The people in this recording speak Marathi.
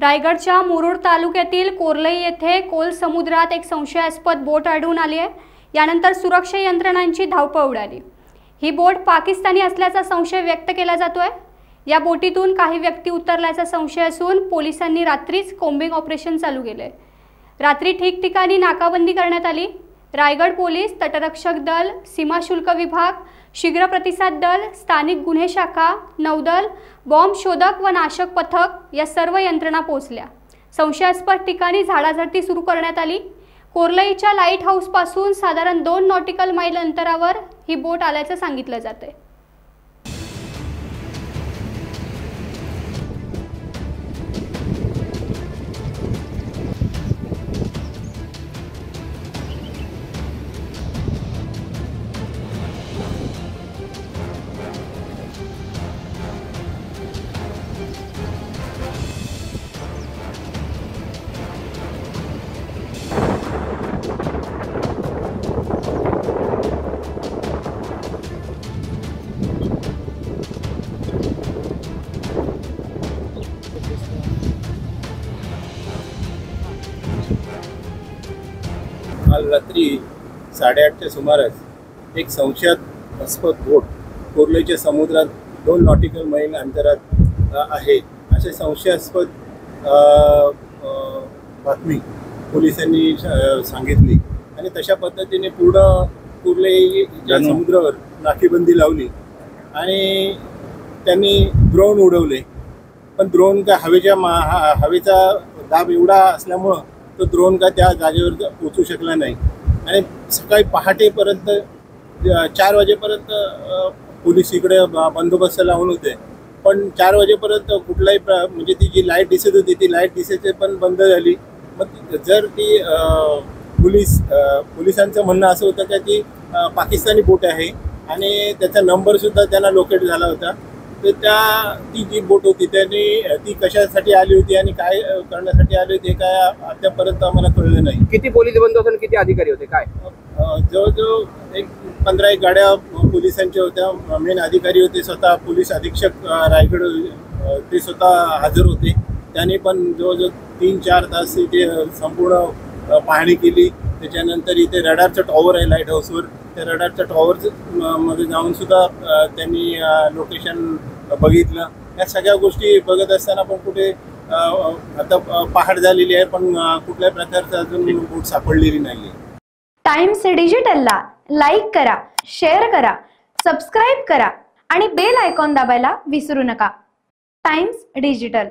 रायगडच्या मुरुड तालुक्यातील कोर्लई येथे खोल समुद्रात एक संशयास्पद बोट आढळून आली आहे। यानंतर सुरक्षा यंत्रणांची धावपळ उडाली। ही बोट पाकिस्तानी असल्याचा संशय व्यक्त केला जातोय। या बोटीतून काही व्यक्ती उतरल्याचा संशय असून पोलिसांनी रात्रीच कोम्बिंग ऑपरेशन चालू केले। रात्री ठिकठिकाणी नाकाबंदी करण्यात आली। रायगड पोलीस, तटरक्षक दल, सीमा शुल्क विभाग, शीघ्र प्रतिसाद दल, स्थानिक गुन्हे शाखा, नौदल, बॉम्ब शोधक व नाशक पथक या सर्व यंत्रणा पोहोचल्या। संशयास्पद ठिकाणी झाडाझडती सुरू करण्यात आली। कोर्लईच्या लाईट हाऊस पासून साधारण 2 नॉटिकल मैल अंतरावर ही बोट आल्याचं सांगितलं जातंय। काल रात्री 8:30च्या सुमारास एक संशयास्पद बोट कोर्लईच्या समुद्रात 2 नॉटिकल मैल अंतरात आहे असे संशयास्पद बातमी पोलिसांनी सांगितली आणि तशा पद्धतीने पूर्ण कोर्लईच्या समुद्रावर नाकेबंदी लावली आणि त्यांनी ड्रोन उडवले। पण ड्रोन का हवेचा दाब एवढा असल्यामुळं तो ड्रोन का त्या जागेवर पोहोचू शकला नाही आणि सकाळी पहाटेपर्यंत 4 वाजेपर्यंत पोलीस इकडे बंदोबस्त लावून होते। पण 4 वाजेपर्यंत कुठलाही म्हणजे ती जी लाईट दिसत होती ती लाईट दिसायची पण बंद झाली। मग जर ती पोलिसांचं म्हणणं असं होतं की ती पाकिस्तानी बोट आहे आणि त्याचा नंबरसुद्धा त्यांना लोकेट झाला होता। तर ती जी बोट होती ती कशासाठी आली होती आणि काय करण्यासाठी आली होती काय आतापर्यंत आम्हाला कळलं नाही। किती पोलीस बंदोबस्त आणि किती अधिकारी होते काय? जवळजवळ एक 15 गाड्या पोलिसांच्या होत्या। मेन अधिकारी होते, स्वतः पोलीस अधीक्षक रायगड ते स्वतः हजर होते। त्यांनी पण जवळजवळ 3-4 तास इथे संपूर्ण पाहणी केली। त्याच्यानंतर इथे रडारचं टॉवर आहे लाईट हाऊसवर, त्या रडारच्या टॉवर मध्ये जाऊन सुद्धा त्यांनी लोकेशन बघितलं। या सगळ्या गोष्टी बघत असताना पण कुठे आता पहाट झालेली आहे पण कुठल्याही प्रकारचं अजून बोट सापडलेली नाही। टाइम्स डिजिटलला लाईक करा, शेअर करा, सबस्क्राईब करा आणि बेल आयकॉन दाबायला विसरू नका। Times digital.